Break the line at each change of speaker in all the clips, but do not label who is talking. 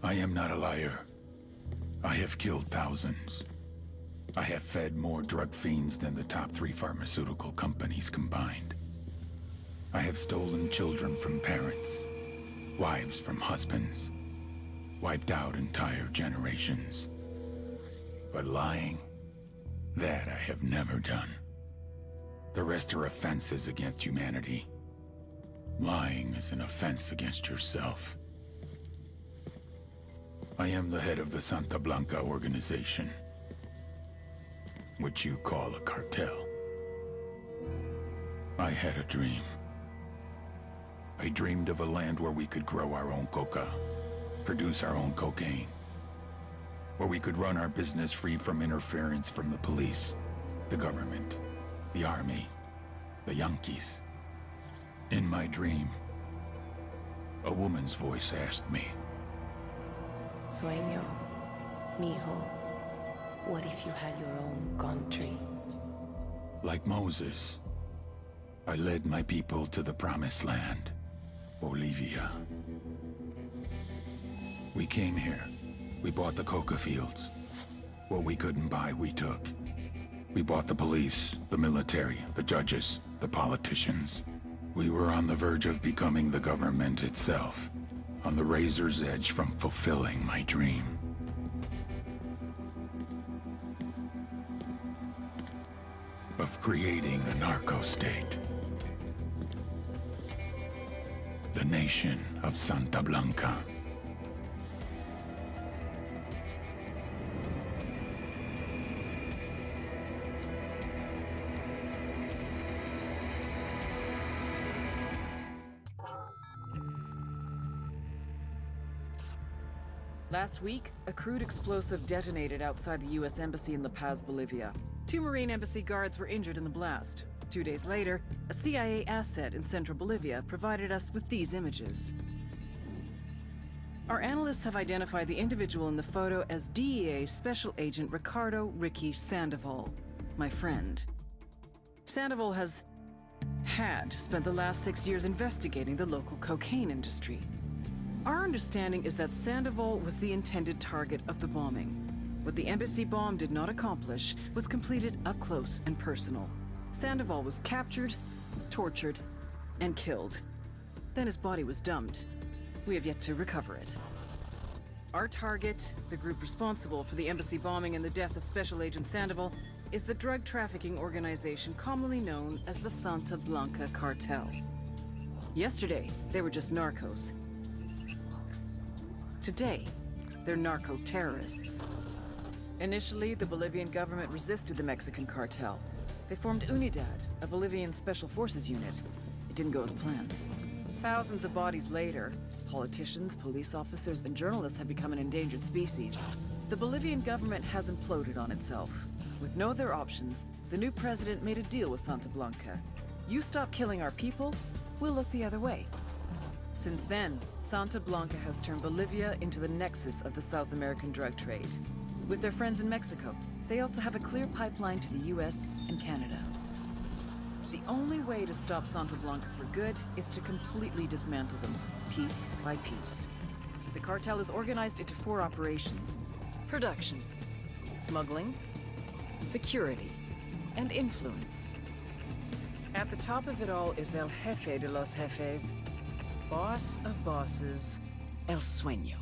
I am not a liar. I have killed thousands. I have fed more drug fiends than the top 3 pharmaceutical companies combined. I have stolen children from parents, wives from husbands, wiped out entire generations. But lying, that I have never done. The rest are offenses against humanity. Lying is an offense against yourself. I am the head of the Santa Blanca organization, which you call a cartel. I had a dream. I dreamed of a land where we could grow our own coca, produce our own cocaine, where we could run our business free from interference from the police, the government, the army, the Yankees. In my dream, a woman's voice asked me,
Sueño, mijo, what if you had your own country?
like Moses, I led my people to the promised land, Bolivia. We came here. We bought the coca fields. What we couldn't buy, we took. We bought the police, the military, the judges, the politicians. We were on the verge of becoming the government itself, on the razor's edge from fulfilling my dream. Of creating a narco-state. The nation of Santa Blanca.
Last week, a crude explosive detonated outside the U.S. Embassy in La Paz, Bolivia. 2 Marine Embassy guards were injured in the blast. 2 days later, a CIA asset in central Bolivia provided us with these images. Our analysts have identified the individual in the photo as DEA Special Agent Ricardo Ricky Sandoval, my friend. Sandoval had spent the last 6 years investigating the local cocaine industry. Our understanding is that Sandoval was the intended target of the bombing. What the embassy bomb did not accomplish was completed up close and personal. Sandoval was captured, tortured, and killed. Then his body was dumped. We have yet to recover it. Our target, the group responsible for the embassy bombing and the death of Special Agent Sandoval, is the drug trafficking organization commonly known as the Santa Blanca Cartel. Yesterday, they were just narcos. Today, they're narco-terrorists. Initially, the Bolivian government resisted the Mexican cartel. They formed UNIDAD, a Bolivian special forces unit. It didn't go as planned. Thousands of bodies later, politicians, police officers, and journalists have become an endangered species. The Bolivian government has imploded on itself. With no other options, the new president made a deal with Santa Blanca. You stop killing our people, we'll look the other way. Since then, Santa Blanca has turned Bolivia into the nexus of the South American drug trade. With their friends in Mexico, they also have a clear pipeline to the US and Canada. The only way to stop Santa Blanca for good is to completely dismantle them, piece by piece. The cartel is organized into 4 operations: production, smuggling, security, and influence. At the top of it all is El Jefe de los Jefes, boss of bosses, El Sueño.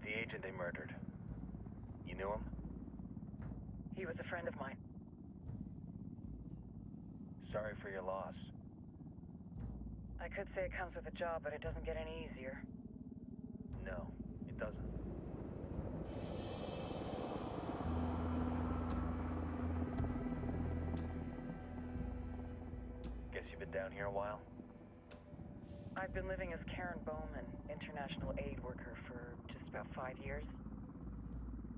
The agent they murdered. You knew him?
He was a friend of mine.
Sorry for your loss.
I could say it comes with a job, but it doesn't get any easier.
No, it doesn't. Guess you've been down here a while?
I've been living as Karen Bowman, international aid worker, for just about 5 years.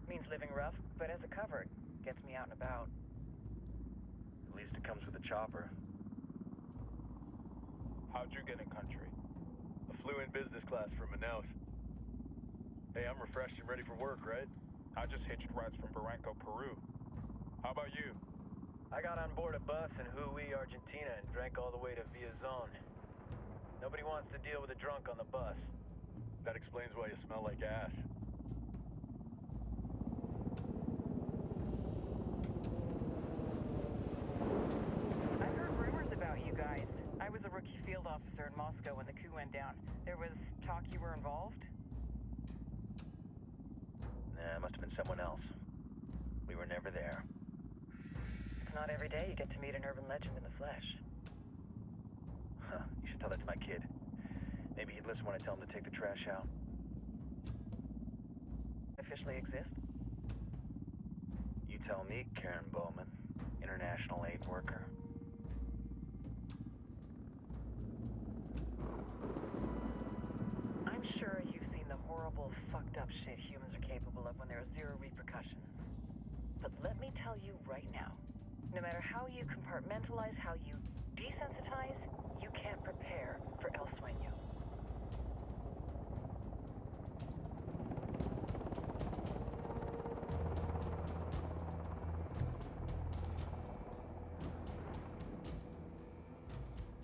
Means living rough, but as a cover, it gets me out and about.
At least it comes with a chopper.
How'd you get in country?
Flew in business class from Manaus. Hey, I'm refreshed and ready for work, right?
I just hitched rides from Barranco, Peru. How about you?
I got on board a bus in Hui, Argentina, and drank all the way to Villa Zone. Nobody wants to deal with a drunk on the bus. That explains why you smell like ass.
I've heard rumors about you guys. I was a rookie field officer in Moscow when the coup went down. There was talk you were involved?
Nah, it must have been someone else. We were never there.
It's not every day you get to meet an urban legend in the flesh.
Huh, you should tell that to my kid. Maybe he'd listen when I tell him to take the trash out.
Officially exist?
You tell me, Karen Bowman, international aid worker.
I'm sure you've seen the horrible, fucked up shit humans are capable of when there are zero repercussions. But let me tell you right now, no matter how you compartmentalize, how you desensitize, you can't prepare for El Sueño.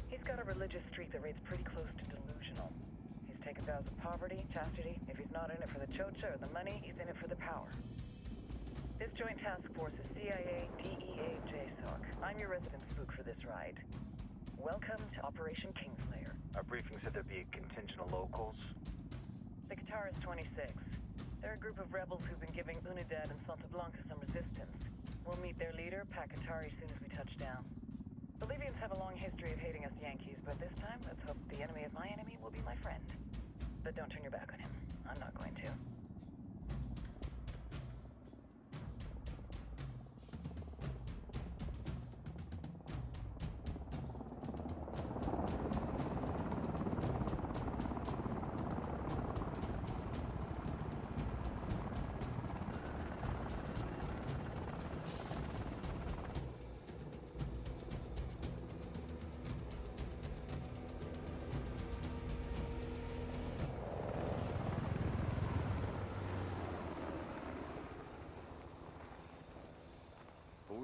He's got a religious streak that rates pretty close to delusional. He's taken vows of poverty, chastity. If he's not in it for the chocha or the money, he's in it for the power. This joint task force is CIA, DEA, JSOC. I'm your resident spook for this ride. Welcome to Operation Kingslayer.
Our briefing said there'd be a contingent of locals.
The Qatar is 26. They're a group of rebels who've been giving Unidad and Santa Blanca some resistance. We'll meet their leader, Pakatari, as soon as we touch down. Bolivians have a long history of hating us Yankees, but this time, let's hope the enemy of my enemy will be my friend. But don't turn your back on him. I'm not going to.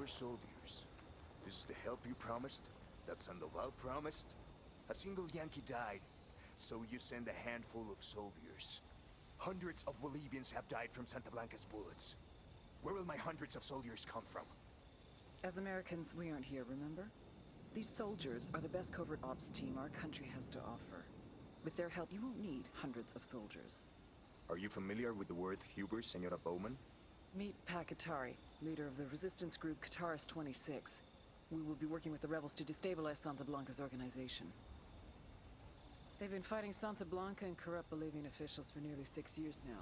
Soldiers. This is the help you promised? That Sandoval promised? A single Yankee died, so you send a handful of soldiers. Hundreds of Bolivians have died from Santa Blanca's bullets. Where will my hundreds of soldiers come from?
As Americans, we aren't here, remember? These soldiers are the best covert ops team our country has to offer. With their help, you won't need hundreds of soldiers.
Are you familiar with the word Huber, Senora Bowman?
Meet Pakatari, leader of the resistance group Qatar's 26. We will be working with the rebels to destabilize Santa Blanca's organization. They've been fighting Santa Blanca and corrupt Bolivian officials for nearly 6 years now.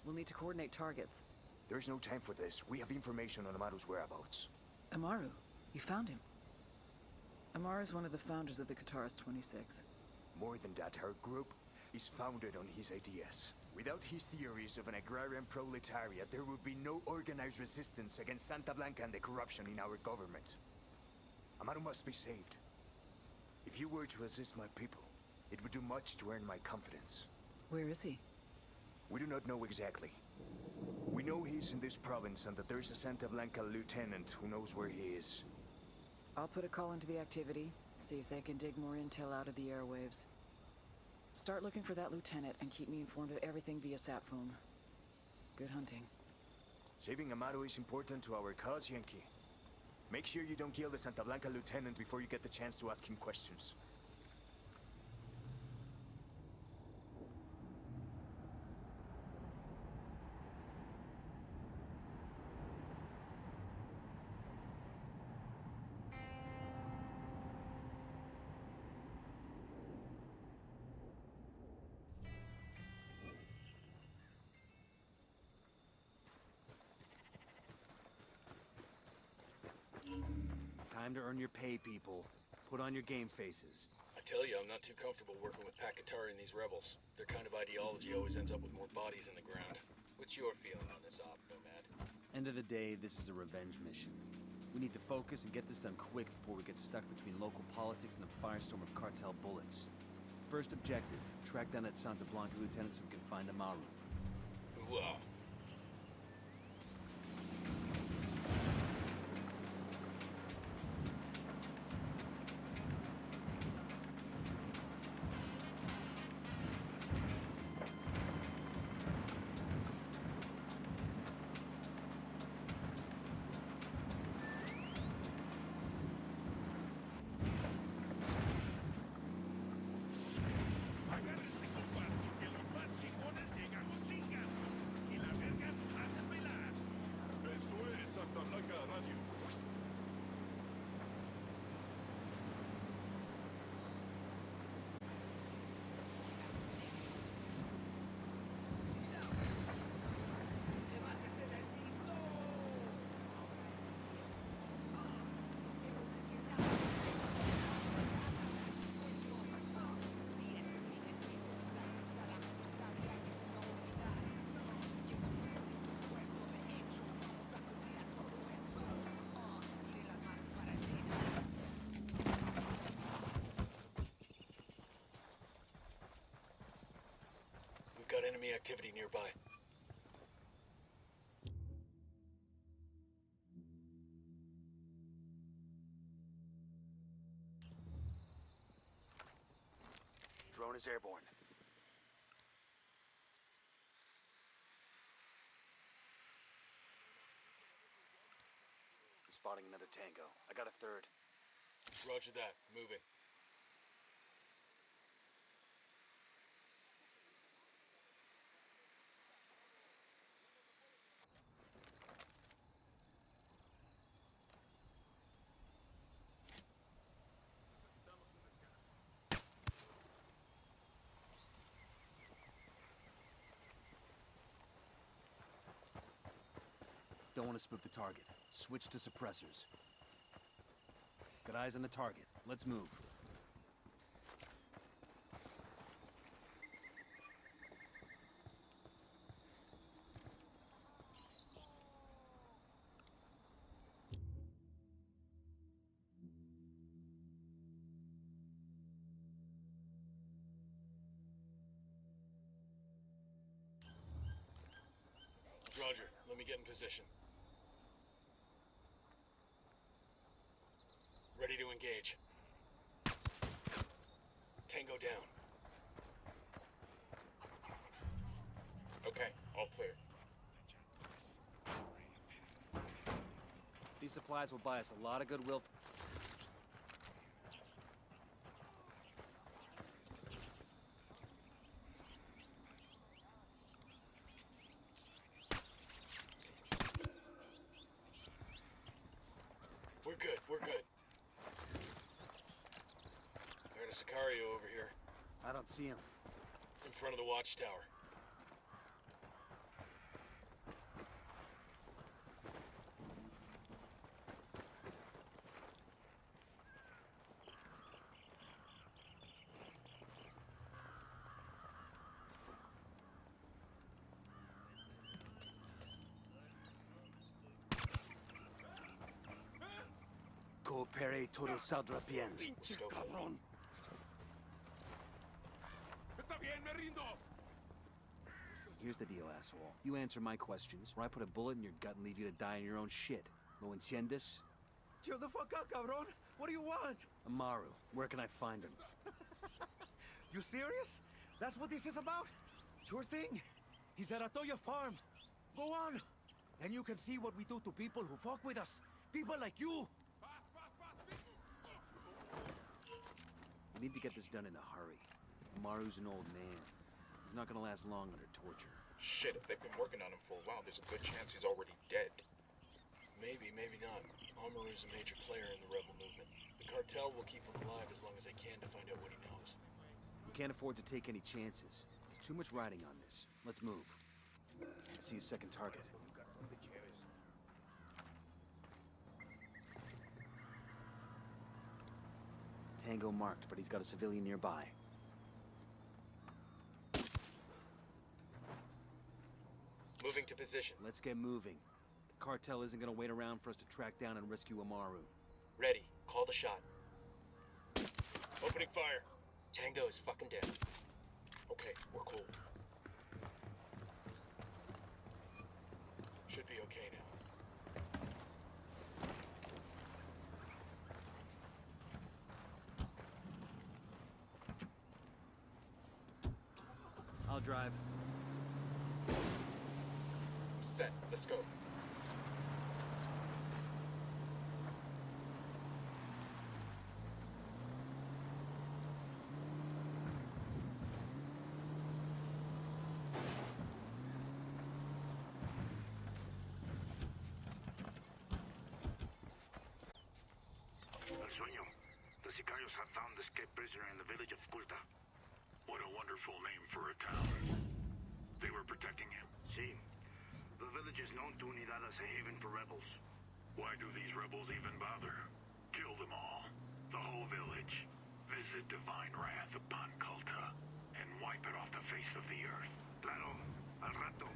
We'll need to coordinate targets.
There's no time for this. We have information on Amaru's whereabouts.
Amaru? You found him? Amaru is one of the founders of the Qatar's 26.
More than that, our group is founded on his ideas. Without his theories of an agrarian proletariat, there would be no organized resistance against Santa Blanca and the corruption in our government. Amaru must be saved. If you were to assist my people, it would do much to earn my confidence.
Where is he?
We do not know exactly. We know he's in this province and that there's a Santa Blanca lieutenant who knows where he is.
I'll put a call into the activity, see if they can dig more intel out of the airwaves. Start looking for that lieutenant and keep me informed of everything via sat phone. Good hunting.
Saving Amaru is important to our cause, Yankee. Make sure you don't kill the Santa Blanca lieutenant before you get the chance to ask him questions.
Time to earn your pay, people. Put on your game faces.
I tell you, I'm not too comfortable working with Pakatari and these rebels. Their kind of ideology always ends up with more bodies in the ground. What's your feeling on this op, Nomad?
End of the day, this is a revenge mission. We need to focus and get this done quick before we get stuck between local politics and the firestorm of cartel bullets. first objective. Track down that Santa Blanca lieutenant so we can find Amaru.
Ooh,
Agárrense con paz porque los más chingones llegan o sigan. Y la verga nos hace bailar. Esto es Santa Blanca Radio.
we've got enemy activity nearby.
Drone is airborne. Spotting another tango. I got a third.
Roger that. Moving.
Don't want to spook the target. Switch to suppressors. Got eyes on the target. Let's move.
Roger. Let me get in position. Ready to engage. Tango down. Okay, all clear.
These supplies will buy us a lot of goodwill.
We're good, we're good. There's a Sicario over here,
I don't see him.
in front of the watchtower.
Coopere todo saldrá bien.
Pinche cabrón. Está bien, me rindo.
Here's the deal, asshole. You answer my questions, or I put a bullet in your gut and leave you to die in your own shit. ¿Lo entiendes?
Chill the fuck out, cabrón. What do you want?
Amaru, where can I find him?
You serious? That's what this is about? Sure thing. He's at Atoya Farm. Go on. Then you can see what we do to people who fuck with us. People like you.
We need to get this done in a hurry. Amaru's an old man. He's not gonna last long under torture.
Shit, if they've been working on him for a while, there's a good chance he's already dead.
Maybe, maybe not. Amaru's a major player in the rebel movement. The cartel will keep him alive as long as they can to find out what he knows.
We can't afford to take any chances. There's too much riding on this. Let's move. I see a second target. Tango marked, but he's got a civilian nearby.
Moving to position.
Let's get moving. The cartel isn't gonna wait around for us to track down and rescue Amaru.
Ready. Call the shot. Opening fire. Tango is fucking dead. Okay, we're cool. Should be okay now.
I'll drive.
Set. Let's go.
El sueño. The Sicarios have found the escaped prisoner in the village of Culta.
What a wonderful name for a town. They were protecting him.
See, the village is known to Unidad as a haven for rebels.
Why do these rebels even bother? Kill them all. The whole village. Visit divine wrath upon Culta and wipe it off the face of the earth.
Claro, al rato.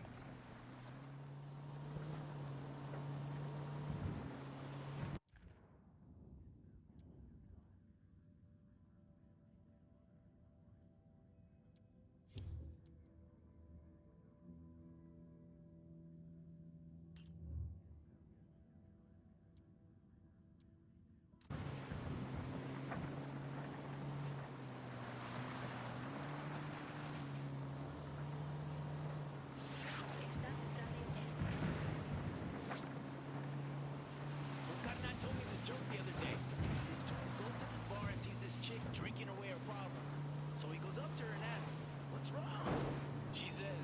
Carnal told me the joke the other day. This dude goes to this bar and sees this chick drinking away her problem. So he goes up to her and asks, "What's wrong?" She says,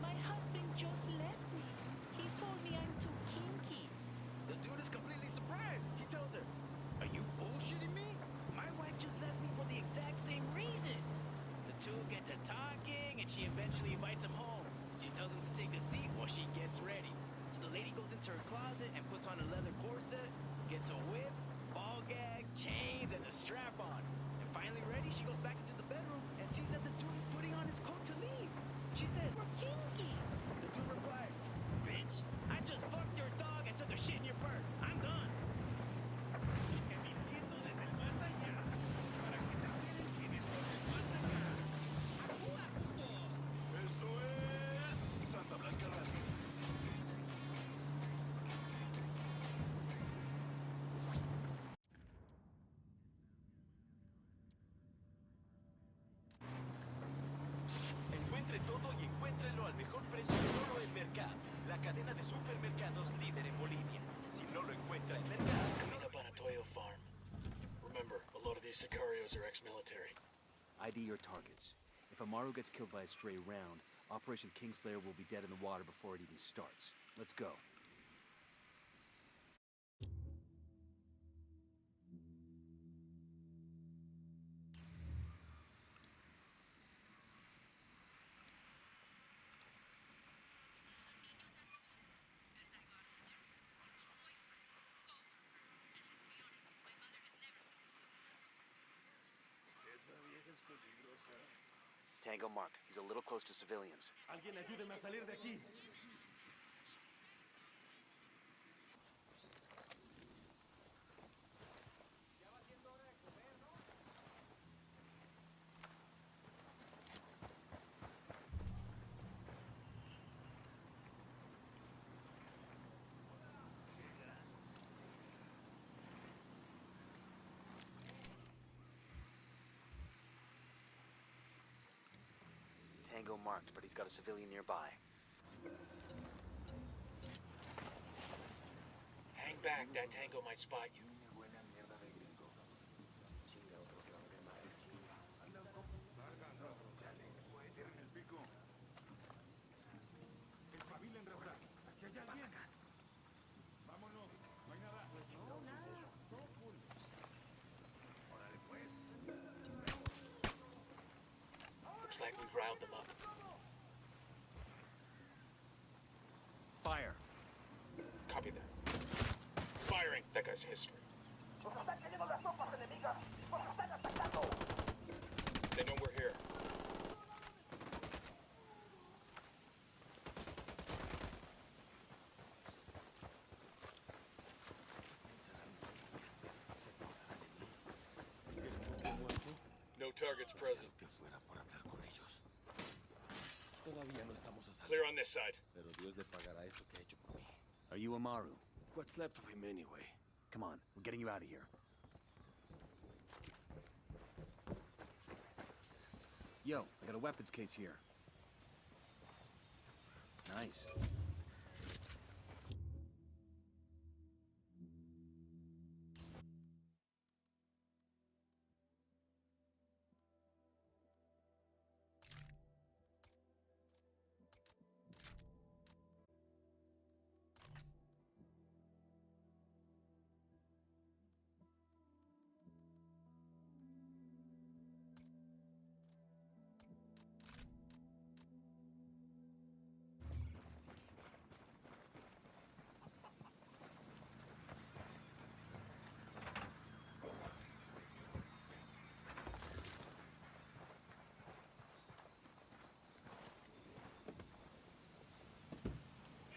"My husband just left me. He told me I'm too kinky."
the dude is completely surprised. He tells her, "Are you bullshitting me? My wife just left me for the exact same reason." The two get to talking and she eventually invites him home. She tells him to take a seat while she gets ready. So the lady goes into her closet and puts on a leather corset, gets a whip, ball gag, chains, and a strap on. And finally ready, she goes back into the bedroom and sees that the dude is putting on his coat to leave. She says,
"We're kinky."
the dude replies, "Bitch, I just fucked your dog and took a shit in your purse. I'm done." Emitiendo desde el más allá, para que se enteren quiénes son el más acá. ¡Acúa, putos! Esto es Santa Blanca Radio. Encuentre todo y encuéntrelo al mejor precio solo en Mercado, la cadena de supermercados líder en Bolivia. Si no lo encuentra en Mercado,
Coming up on a Toyo farm. Remember, a lot of these Sicarios are ex-military.
ID your targets. If Amaru gets killed by a stray round, Operation Kingslayer will be dead in the water before it even starts. Let's go. Tango marked. He's a little close to civilians.
alguien ayúdeme a salir de aquí.
Tango marked, but he's got a civilian nearby.
Hang back, that Tango might spot you. Looks like we've riled them up.
Fire!
Copy that. Firing! That guy's history. They know we're here. No No targets present.
Que fuera por hablar con ellos. Todavía no estamos a salvo.
Clear on this side.
Pero Dios le pagará esto que ha hecho por mí.
Are you Amaru?
What's left of him anyway?
Come on, we're getting you out of here. Yo, I got a weapons case here. Nice.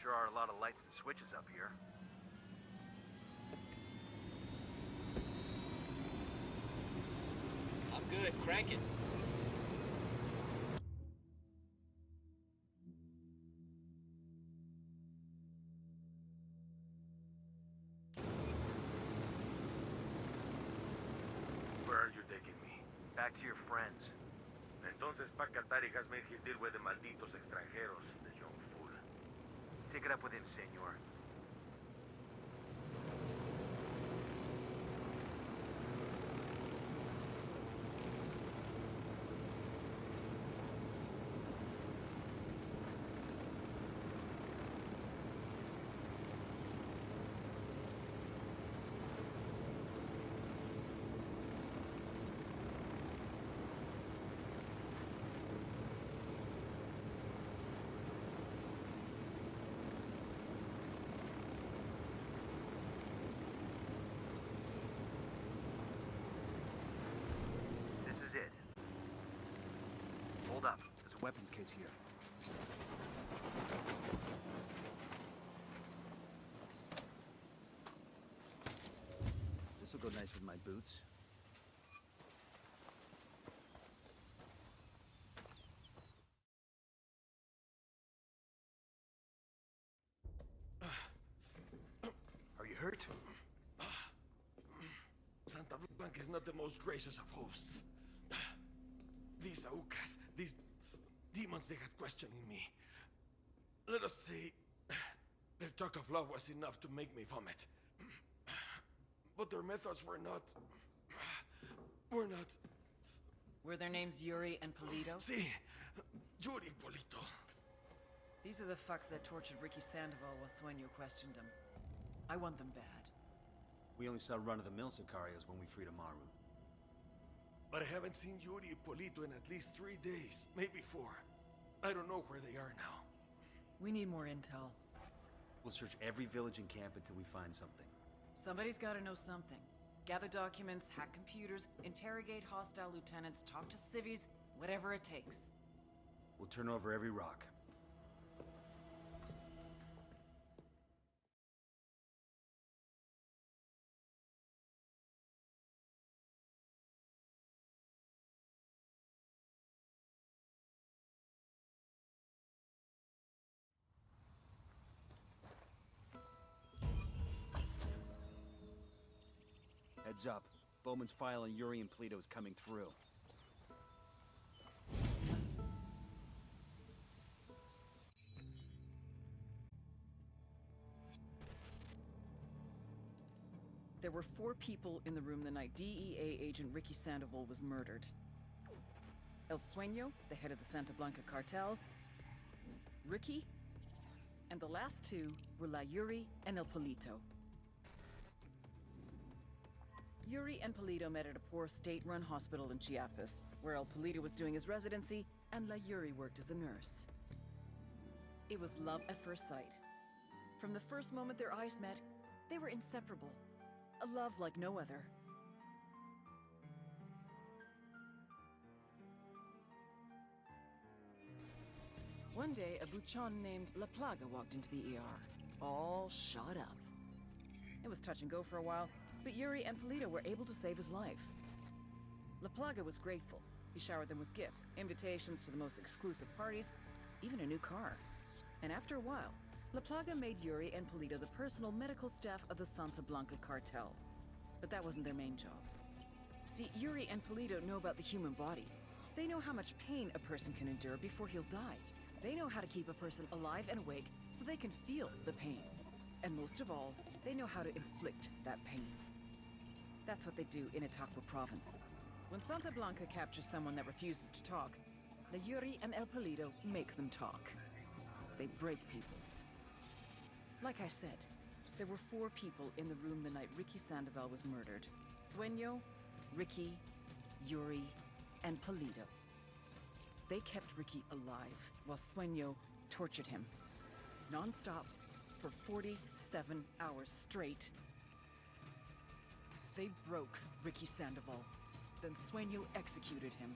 Sure are a lot of lights and switches up here.
I'm good. Crank it.
Where are you taking me?
Back to your friends.
Entonces, Pacatari has made his deal with the malditos extranjeros, the young fool.
Take it up with him, senor. This is it. Hold up.
There's a weapons case here. This'll go nice with my boots.
Are you hurt? Santa Blanca is not the most gracious of hosts. These Aucas, these demons they had questioning me. Let us say, their talk of love was enough to make me vomit. But their methods were not...
Were their names Yuri and Polito?
Si, Yuri Polito.
These are the fucks that tortured Ricky Sandoval while Sueño questioned him. I want them bad.
We only saw run-of-the-mill Sicarios when we freed Amaru.
But I haven't seen Yuri Polito in at least 3 days, maybe 4. I don't know where they are now.
We need more intel.
We'll search every village and camp until we find something.
Somebody's gotta know something. Gather documents, hack computers, interrogate hostile lieutenants, talk to civvies, whatever it takes.
We'll turn over every rock. Heads up. Bowman's file on Yuri and Polito is coming through.
There were 4 people in the room the night DEA agent Ricky Sandoval was murdered. El Sueño, the head of the Santa Blanca cartel, Ricky, and the last 2 were La Yuri and El Polito. Yuri and Polito met at a poor state-run hospital in Chiapas, where El Polito was doing his residency and La Yuri worked as a nurse. It was love at first sight. From the first moment their eyes met, they were inseparable. A love like no other. One day, a buchon named La Plaga walked into the ER, all shot up. It was touch and go for a while, but Yuri and Polito were able to save his life. La Plaga was grateful. He showered them with gifts, invitations to the most exclusive parties, even a new car. And after a while, La Plaga made Yuri and Polito the personal medical staff of the Santa Blanca cartel. But that wasn't their main job. See, Yuri and Polito know about the human body. They know how much pain a person can endure before he'll die. They know how to keep a person alive and awake so they can feel the pain. And most of all, they know how to inflict that pain. That's what they do in Itaqua province. When Santa Blanca captures someone that refuses to talk, the Yuri and El Polito make them talk. They break people. Like I said, there were 4 people in the room the night Ricky Sandoval was murdered. Sueño, Ricky, Yuri, and Polito. They kept Ricky alive while Sueño tortured him. Non-stop for 47 hours straight. They broke Ricky Sandoval. Then Sueño executed him.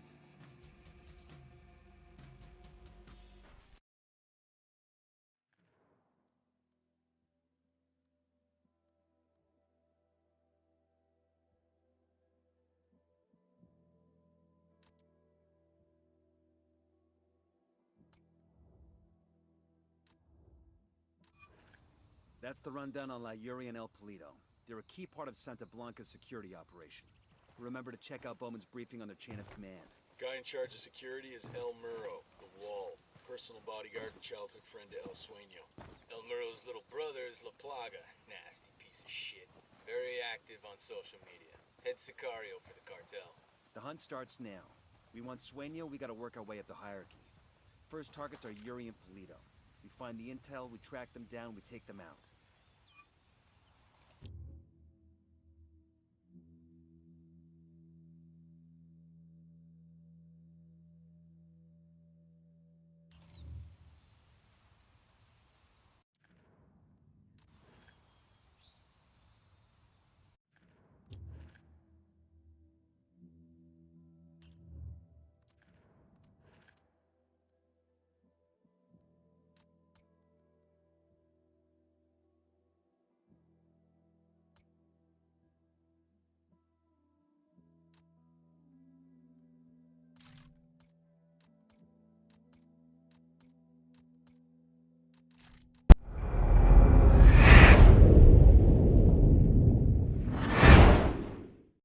That's the rundown on La Yuri and El Polito. They're a key part of Santa Blanca's security operation. Remember to check out Bowman's briefing on their chain of command.
Guy in charge of security is El Muro, the Wall, personal bodyguard and childhood friend to El Sueño. El Muro's little brother is La Plaga, nasty piece of shit. Very active on social media. Head Sicario for the cartel.
The hunt starts now. We want Sueño, we gotta work our way up the hierarchy. First targets are Yuri and Polito. We find the intel, we track them down, we take them out.